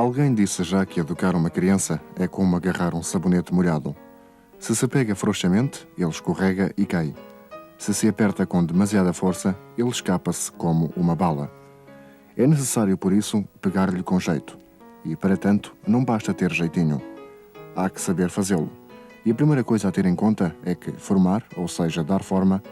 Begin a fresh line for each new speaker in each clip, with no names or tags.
Alguém disse já que educar uma criança é como agarrar um sabonete molhado. Se se pega frouxamente, ele escorrega e cai. Se aperta com demasiada força, ele escapa-se como uma bala. É necessário, por isso, pegar-lhe com jeito. E, para tanto, não basta ter jeitinho. Há que saber fazê-lo. E a primeira coisa a ter em conta é que formar, ou seja, dar forma,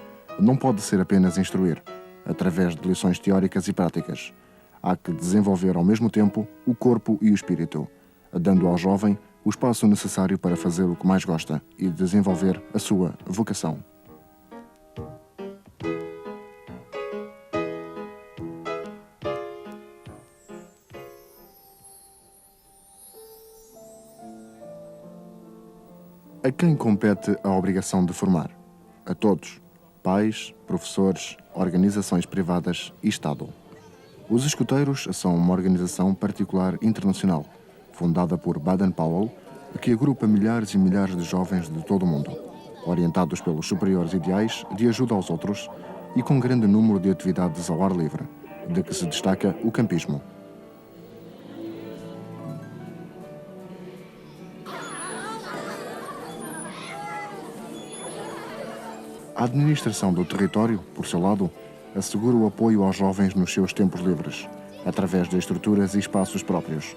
não pode ser apenas instruir, através de lições teóricas e práticas. Há que desenvolver ao mesmo tempo o corpo e o espírito, dando ao jovem o espaço necessário para fazer o que mais gosta e desenvolver a sua vocação. A quem compete a obrigação de formar? A todos: pais, professores, organizações privadas e Estado. Os escuteiros são uma organização particular internacional, fundada por Baden-Powell, que agrupa milhares e milhares de jovens de todo o mundo, orientados pelos superiores ideais de ajuda aos outros e com grande número de atividades ao ar livre, de que se destaca o campismo. A administração do território, por seu lado, assegura o apoio aos jovens nos seus tempos livres, através de estruturas e espaços próprios,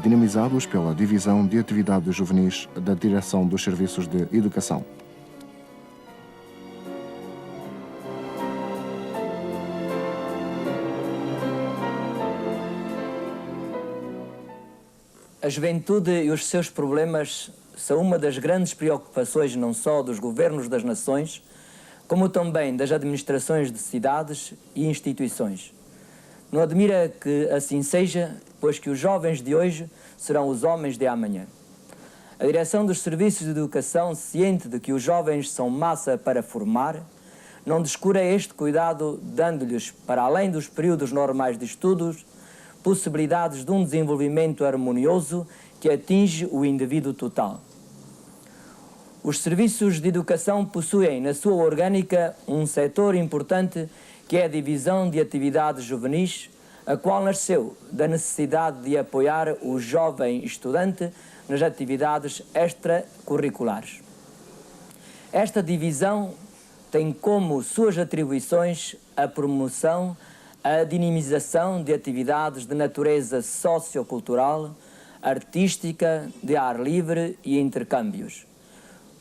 dinamizados pela Divisão de Atividades Juvenis da Direção dos Serviços de Educação.
A juventude e os seus problemas são uma das grandes preocupações não só dos governos das nações, como também das administrações de cidades e instituições. Não admira que assim seja, pois que os jovens de hoje serão os homens de amanhã. A direção dos serviços de educação, ciente de que os jovens são massa para formar, não descura este cuidado, dando-lhes, para além dos períodos normais de estudos, possibilidades de um desenvolvimento harmonioso que atinge o indivíduo total. Os serviços de educação possuem na sua orgânica um setor importante que é a Divisão de Atividades Juvenis, a qual nasceu da necessidade de apoiar o jovem estudante nas atividades extracurriculares. Esta divisão tem como suas atribuições a promoção, a dinamização de atividades de natureza sociocultural, artística, de ar livre e intercâmbios.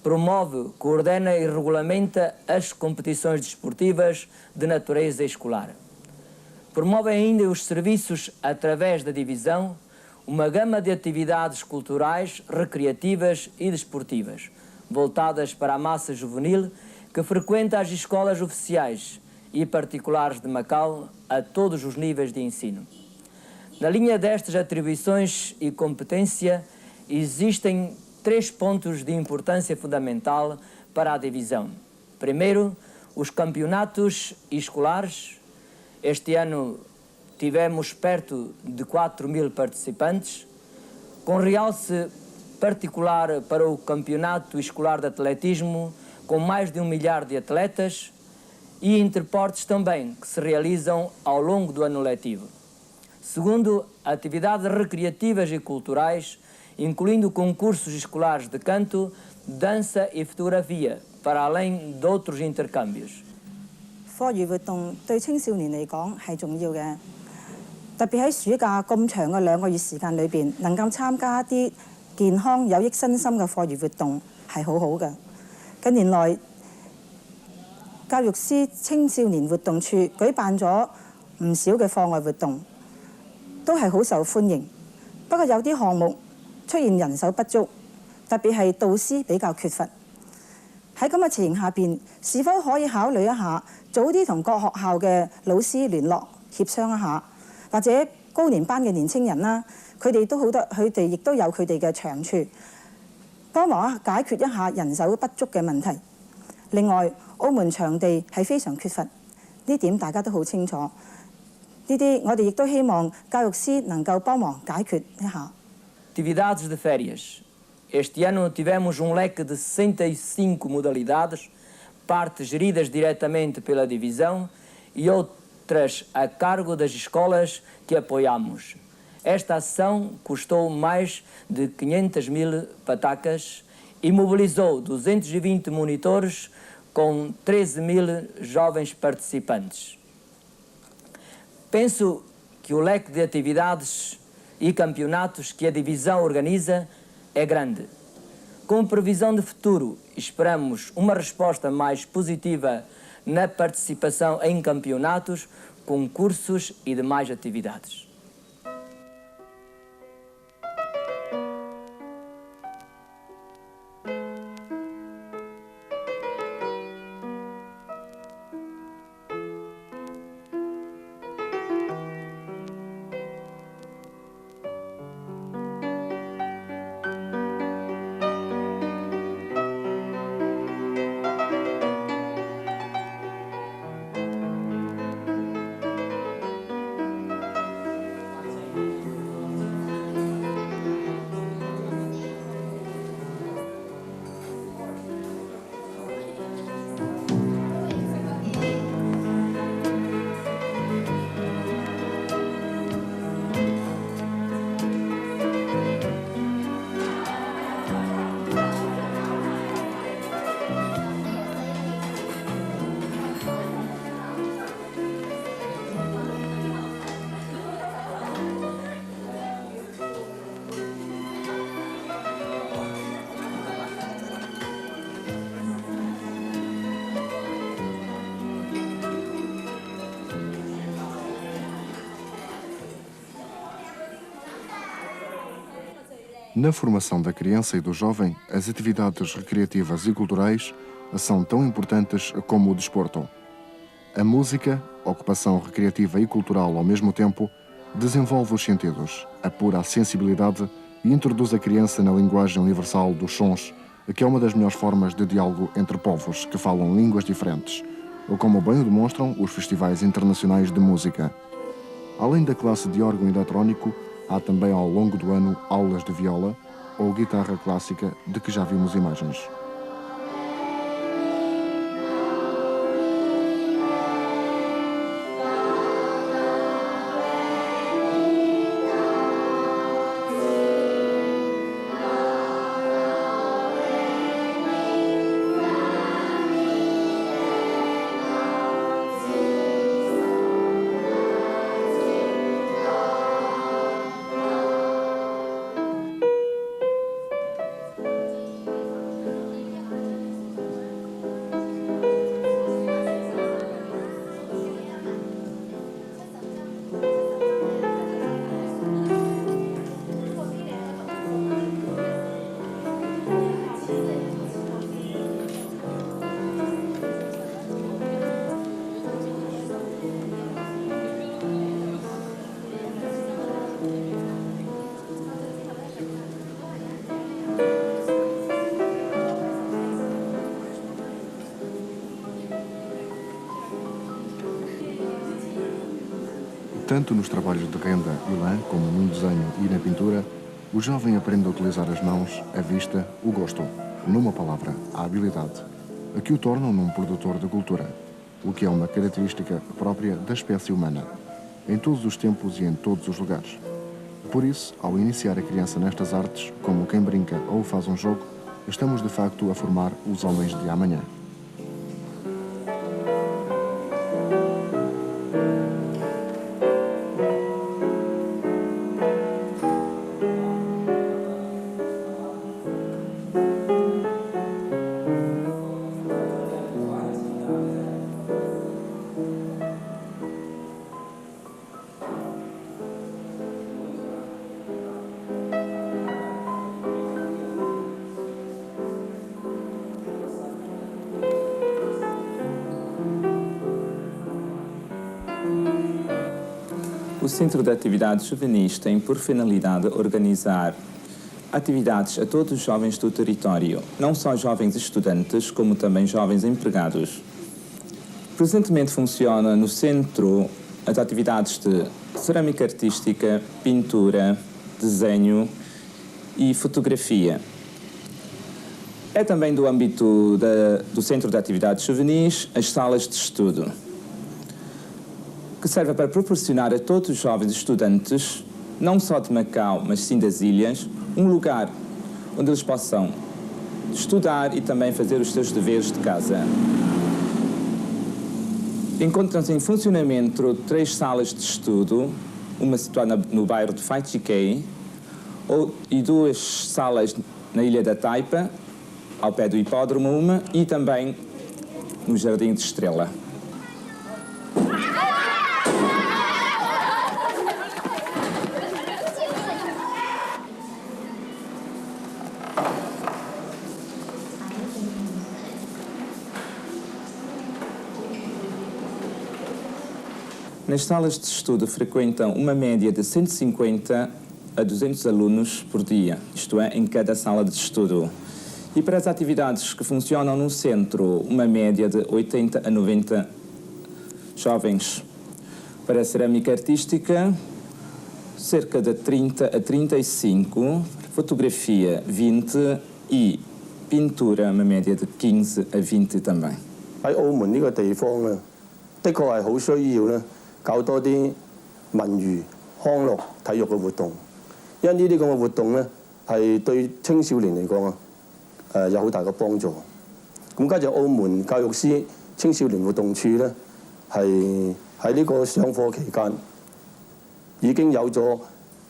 Promove, coordena e regulamenta as competições desportivas de natureza escolar. Promove ainda os serviços, através da divisão, uma gama de atividades culturais, recreativas e desportivas, voltadas para a massa juvenil que frequenta as escolas oficiais e particulares de Macau a todos os níveis de ensino. Na linha destas atribuições e competência, existem 3 pontos de importância fundamental para a divisão. Primeiro, os campeonatos escolares. Este ano tivemos perto de 4.000 participantes, com realce particular para o campeonato escolar de atletismo, com mais de 1 milhar de atletas, e interportes também, que se realizam ao longo do ano letivo. Segundo, atividades recreativas e culturais, incluindo concursos escolares de canto, dança e fotografia, para além de outros intercâmbios.
課餘活動對青少年嚟講係重要嘅，特別喺暑假咁長嘅2個月時間裏邊，能夠參加一啲健康有益身心嘅課餘活動係好好嘅。近年來，教育司青少年活動處舉辦咗唔少嘅課外活動，都係好受歡迎。不過有啲項目出現人手不足，特別係導師比較缺乏。喺咁嘅情形下邊，是否可以考慮一下早啲同各學校嘅老師聯絡協商一下，或者高年班嘅年青人啦，佢哋都好多，佢哋亦都有佢哋嘅長處，幫忙解決一下人手不足嘅問題。另外，澳門場地係非常缺乏，呢點大家都好清楚。呢啲我哋亦都希望教育司能夠幫忙解決一下。
Atividades de férias. Este ano tivemos um leque de 65 modalidades, partes geridas diretamente pela divisão e outras a cargo das escolas que apoiamos. Esta ação custou mais de 500.000 patacas e mobilizou 220 monitores com 13.000 jovens participantes. Penso que o leque de atividades e campeonatos que a divisão organiza é grande. Com previsão de futuro, esperamos uma resposta mais positiva na participação em campeonatos, concursos e demais atividades.
Na formação da criança e do jovem, as atividades recreativas e culturais são tão importantes como o desporto. A música, ocupação recreativa e cultural ao mesmo tempo, desenvolve os sentidos, apura a sensibilidade e introduz a criança na linguagem universal dos sons, que é uma das melhores formas de diálogo entre povos que falam línguas diferentes, ou como bem o demonstram os festivais internacionais de música. Além da classe de órgão eletrónico, há também ao longo do ano aulas de viola ou guitarra clássica, de que já vimos imagens. Tanto nos trabalhos de renda e lã, como no desenho e na pintura, o jovem aprende a utilizar as mãos, a vista, o gosto, numa palavra, a habilidade, a que o tornam num produtor de cultura, o que é uma característica própria da espécie humana, em todos os tempos e em todos os lugares. Por isso, ao iniciar a criança nestas artes, como quem brinca ou faz um jogo, estamos de facto a formar os homens de amanhã.
O Centro de Atividades Juvenis tem por finalidade organizar atividades a todos os jovens do território, não só jovens estudantes, como também jovens empregados. Presentemente funciona no centro as atividades de cerâmica artística, pintura, desenho e fotografia. É também do âmbito do Centro de Atividades Juvenis as salas de estudo, que serve para proporcionar a todos os jovens estudantes não só de Macau, mas sim das ilhas, um lugar onde eles possam estudar e também fazer os seus deveres de casa. Encontram-se em funcionamento 3 salas de estudo, uma situada no bairro de Phai Chi Kei e 2 salas na Ilha da Taipa, ao pé do hipódromo uma, e também no Jardim de Estrela. Nas salas de estudo frequentam uma média de 150 a 200 alunos por dia, isto é, em cada sala de estudo. E para as atividades que funcionam no centro, uma média de 80 a 90 jovens. Para a cerâmica artística, cerca de 30 a 35, fotografia 20 e pintura, uma média de 15 a 20 também.
喺澳門呢個地方咧，的確係好需要咧，搞多啲文娛、康樂、體育嘅活動，因為呢啲咁嘅活動咧係對青少年嚟講啊，有好大嘅幫助。咁加上澳門教育司青少年活動處咧，係喺呢個上課期間已經有咗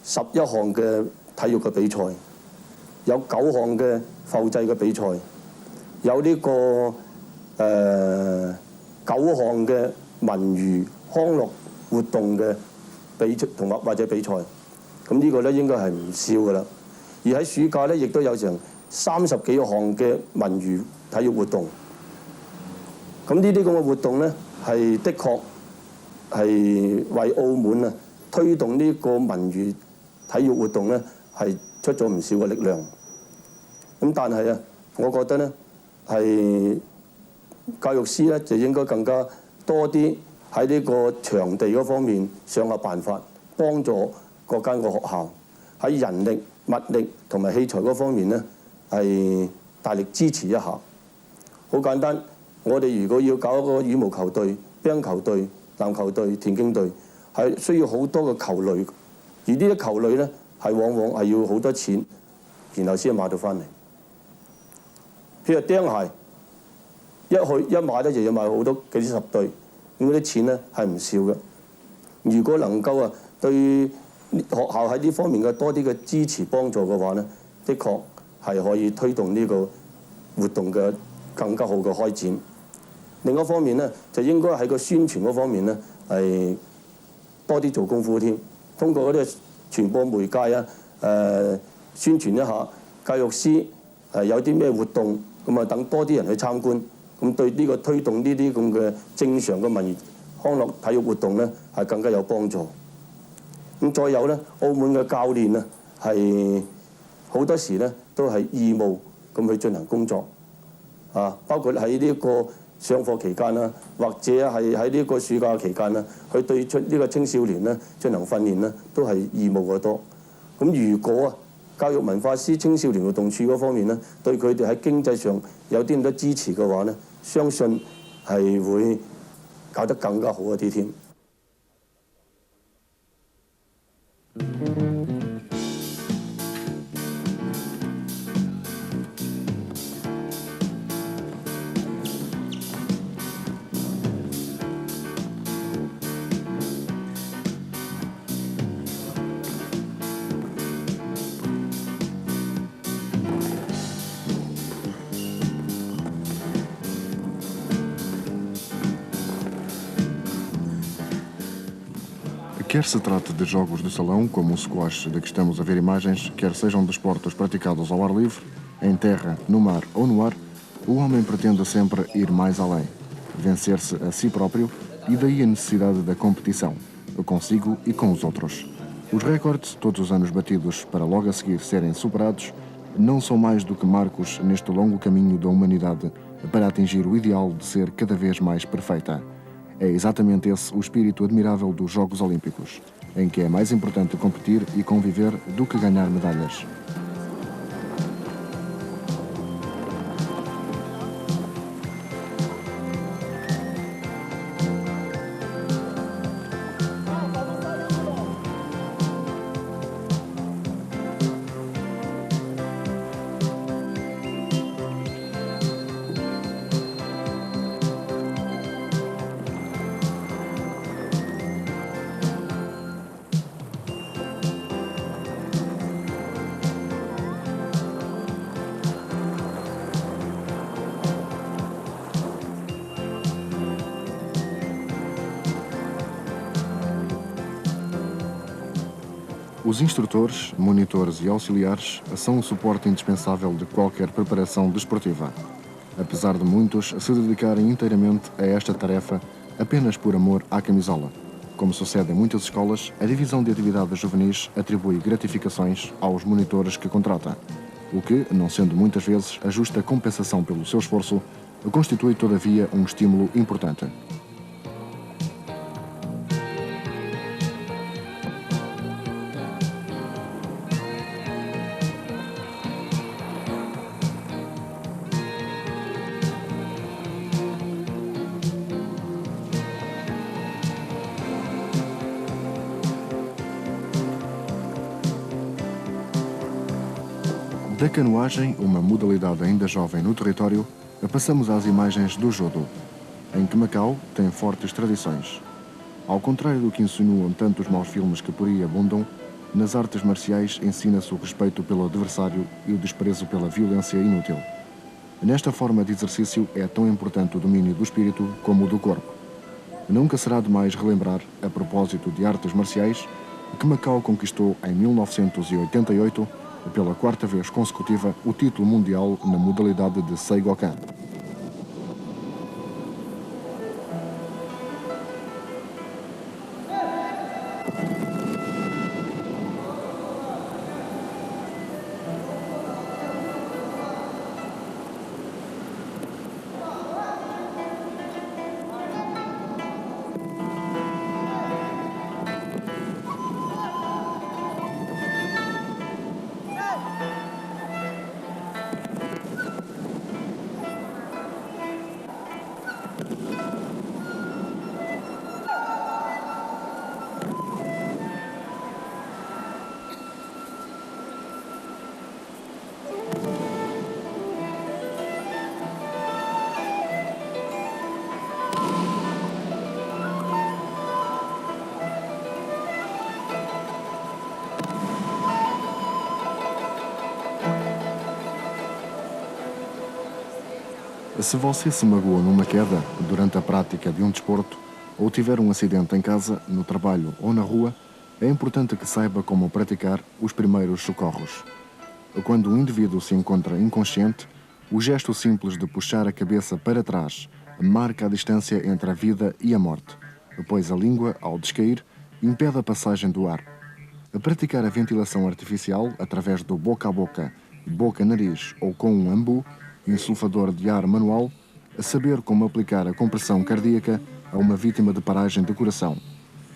11項嘅體育嘅比賽，有9項嘅埠際嘅比賽，有呢個9項嘅文娛康樂活動嘅同埋或者比賽，咁呢個咧應該係唔少㗎啦。而喺暑假咧，亦都有成30幾項嘅文娛體育活動。咁呢啲咁嘅活動咧，係的確係為澳門啊推動呢個文娛體育活動咧係出咗唔少嘅力量。咁但係啊，我覺得咧係教育司咧就應該更加多啲喺呢個場地嗰方面想下辦法，幫助各間個學校喺人力、物力同埋器材嗰方面咧係大力支持一下。好簡單，我哋如果要搞一個羽毛球隊、乒乓球隊、籃球隊、田徑隊，係需要好多個球類，而呢啲球類咧係往往係要好多錢，然後先買到翻嚟。譬如釘鞋，一買咧就要買好多幾十對，咁嗰啲錢咧係唔少嘅。如果能夠對學校喺呢方面嘅多啲嘅支持幫助嘅話咧，的確係可以推動呢個活動嘅更加好嘅開展。另一方面咧，就應該喺個宣傳嗰方面咧係多啲做功夫添，通過嗰啲傳播媒介宣傳一下教育司有啲咩活動，咁等多啲人去參觀，咁對呢個推動呢啲咁嘅正常嘅文娛康樂體育活動咧係更加有幫助。咁再有咧，澳門嘅教練啊係好多時咧都係義務咁去進行工作包括喺呢個上課期間啦，或者係喺呢個暑假期間啦，去對出呢個青少年咧進行訓練咧，都係義務嘅多。咁如果教育文化司青少年活動處嗰方面咧，對佢哋喺經濟上有啲咁多支持嘅話咧，相信係會搞得更加好一啲添。
Quer se trate de jogos de salão, como o squash de que estamos a ver imagens, quer sejam desportos praticados ao ar livre, em terra, no mar ou no ar, o homem pretende sempre ir mais além, vencer-se a si próprio e daí a necessidade da competição, consigo e com os outros. Os recordes, todos os anos batidos para logo a seguir serem superados, não são mais do que marcos neste longo caminho da humanidade para atingir o ideal de ser cada vez mais perfeita. É exatamente esse o espírito admirável dos Jogos Olímpicos, em que é mais importante competir e conviver do que ganhar medalhas. Os instrutores, monitores e auxiliares são o suporte indispensável de qualquer preparação desportiva. Apesar de muitos se dedicarem inteiramente a esta tarefa apenas por amor à camisola. Como sucede em muitas escolas, a Divisão de Atividades Juvenis atribui gratificações aos monitores que contrata, o que, não sendo muitas vezes a justa compensação pelo seu esforço, constitui todavia um estímulo importante. Da canoagem, uma modalidade ainda jovem no território, passamos às imagens do judo, em que Macau tem fortes tradições. Ao contrário do que insinuam tantos maus filmes que por aí abundam, nas artes marciais ensina-se o respeito pelo adversário e o desprezo pela violência inútil. Nesta forma de exercício é tão importante o domínio do espírito como o do corpo. Nunca será demais relembrar, a propósito de artes marciais, que Macau conquistou em 1988 pela quarta vez consecutiva, o título mundial na modalidade de Seigokan. Se você se magoou numa queda durante a prática de um desporto ou tiver um acidente em casa, no trabalho ou na rua, é importante que saiba como praticar os primeiros socorros. Quando o indivíduo se encontra inconsciente, o gesto simples de puxar a cabeça para trás marca a distância entre a vida e a morte, pois a língua, ao descair, impede a passagem do ar. Praticar a ventilação artificial através do boca a boca, boca-nariz ou com um ambu, insuflador de ar manual, a saber como aplicar a compressão cardíaca a uma vítima de paragem de coração.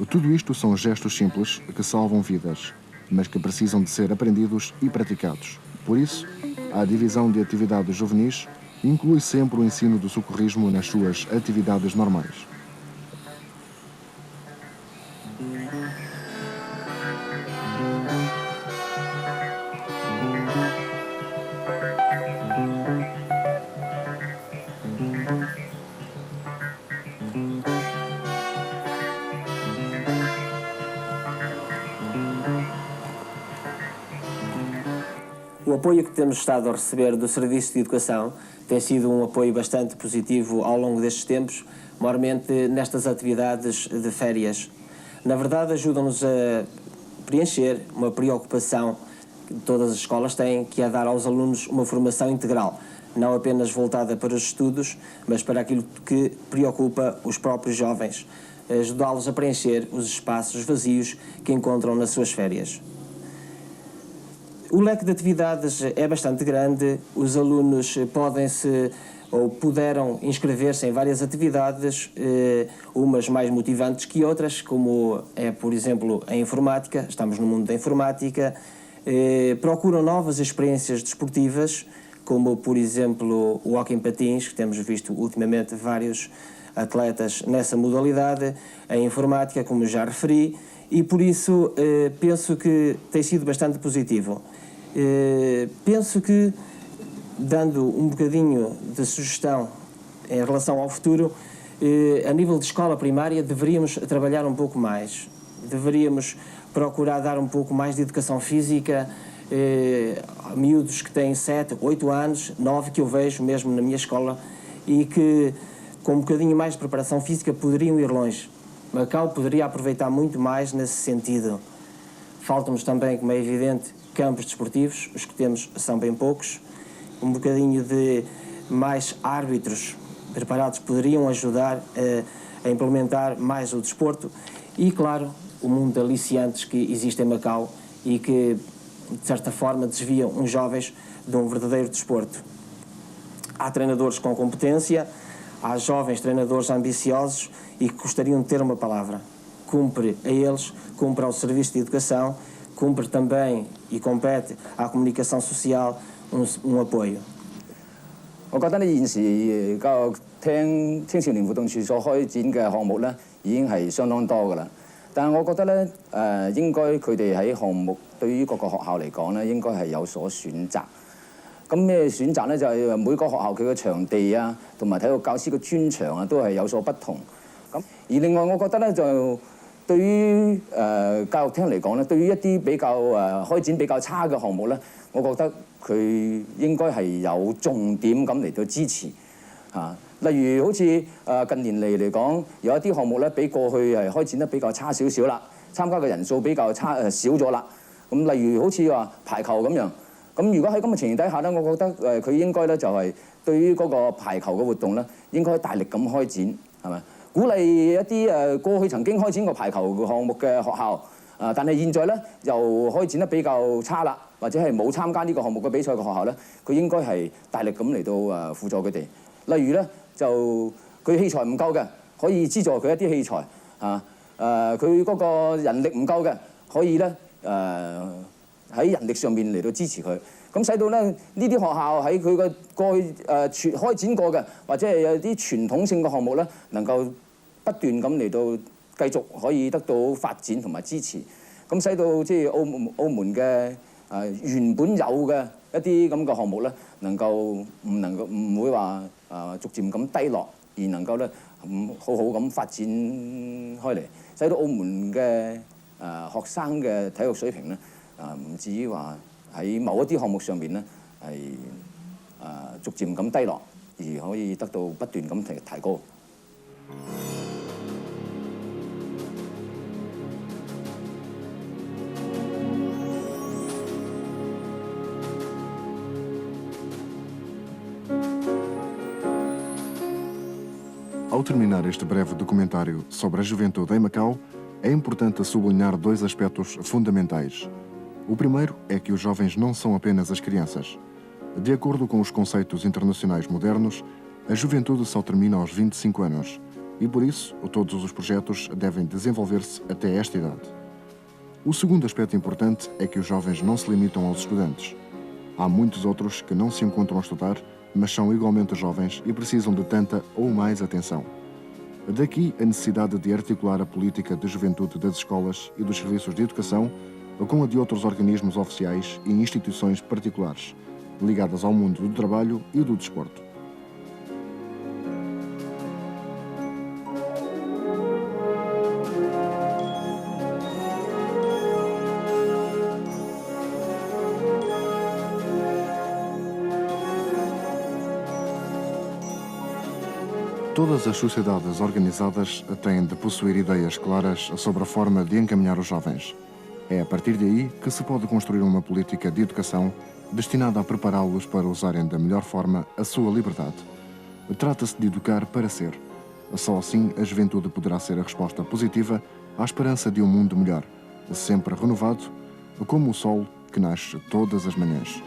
Tudo isto são gestos simples que salvam vidas, mas que precisam de ser aprendidos e praticados. Por isso, a Divisão de Atividades Juvenis inclui sempre o ensino do socorrismo nas suas atividades normais.
O apoio que temos estado a receber do Serviço de Educação tem sido um apoio bastante positivo ao longo destes tempos, maiormente nestas atividades de férias. Na verdade, ajudam-nos a preencher uma preocupação que todas as escolas têm, que é dar aos alunos uma formação integral, não apenas voltada para os estudos, mas para aquilo que preocupa os próprios jovens, ajudá-los a preencher os espaços vazios que encontram nas suas férias. O leque de atividades é bastante grande, os alunos podem-se ou puderam inscrever-se em várias atividades, umas mais motivantes que outras, como é, por exemplo, a informática, estamos no mundo da informática, procuram novas experiências desportivas, como, por exemplo, o hóquei em patins, que temos visto ultimamente vários atletas nessa modalidade, a informática, como já referi, e por isso penso que tem sido bastante positivo. Penso que, dando um bocadinho de sugestão em relação ao futuro, a nível de escola primária deveríamos trabalhar um pouco mais. Deveríamos procurar dar um pouco mais de educação física a miúdos que têm 7, 8 anos, 9, que eu vejo mesmo na minha escola, e que com um bocadinho mais de preparação física poderiam ir longe. Macau poderia aproveitar muito mais nesse sentido. Faltam-nos também, como é evidente, campos desportivos, os que temos são bem poucos. Um bocadinho de mais árbitros preparados poderiam ajudar a implementar mais o desporto e, claro, o mundo de aliciantes que existe em Macau e que, de certa forma, desviam os jovens de um verdadeiro desporto. Há treinadores com competência, há jovens treinadores ambiciosos e que gostariam de ter uma palavra. Cumpre a eles, cumpre ao Serviço de Educação, cumpre também e compete à comunicação social um apoio.
我覺得呢現時教育廳青少年活動處所開展嘅項目咧，已經係相當多㗎啦。但係我覺得咧，應該佢哋喺項目對於各個學校嚟講咧，應該係有所選擇。咁咩選擇咧？就係每個學校佢嘅場地啊，同埋體育教師嘅專長啊，都係有所不同。咁而另外，我覺得咧就對於教育廳嚟講咧，對於一啲比較開展比較差嘅項目咧，我覺得佢應該係有重點咁嚟到支持嚇。例如好似近年嚟講，有一啲項目咧，比過去係開展得比較差少少啦，參加嘅人數比較少咗啦。咁例如好似話排球咁樣。咁如果喺咁嘅情形底下咧，我覺得佢應該咧就係對於嗰個排球嘅活動咧，應該大力咁開展，係咪？鼓勵一啲過去曾經開展過排球項目嘅學校，但係現在咧又開展得比較差啦，或者係冇參加呢個項目嘅比賽嘅學校咧，佢應該係大力咁嚟到輔助佢哋。例如咧就佢器材唔夠嘅，可以資助佢一啲器材佢嗰個人力唔夠嘅，可以咧喺人力上面嚟到支持佢，咁使到咧呢啲學校喺佢嘅過去開展過嘅，或者係有啲傳統性嘅項目咧，能夠不斷咁嚟到繼續可以得到發展同埋支持，咁使到即係澳門嘅原本有嘅一啲咁嘅項目咧，唔會話逐漸咁低落，而能夠咧好好咁發展開嚟，使到澳門嘅學生嘅體育水平咧。唔至於話喺某一啲項目上面咧係逐漸咁低落，而可以得到不斷咁提高。
Ao terminar este breve documentário sobre a juventude em Macau, é importante sublinhar dois aspectos fundamentais. O primeiro é que os jovens não são apenas as crianças. De acordo com os conceitos internacionais modernos, a juventude só termina aos 25 anos e, por isso, todos os projetos devem desenvolver-se até esta idade. O segundo aspecto importante é que os jovens não se limitam aos estudantes. Há muitos outros que não se encontram a estudar, mas são igualmente jovens e precisam de tanta ou mais atenção. Daqui a necessidade de articular a política de juventude das escolas e dos serviços de educação com a de outros organismos oficiais e instituições particulares, ligadas ao mundo do trabalho e do desporto. Todas as sociedades organizadas têm de possuir ideias claras sobre a forma de encaminhar os jovens. É a partir daí que se pode construir uma política de educação destinada a prepará-los para usarem da melhor forma a sua liberdade. Trata-se de educar para ser. Só assim a juventude poderá ser a resposta positiva à esperança de um mundo melhor, sempre renovado, como o sol que nasce todas as manhãs.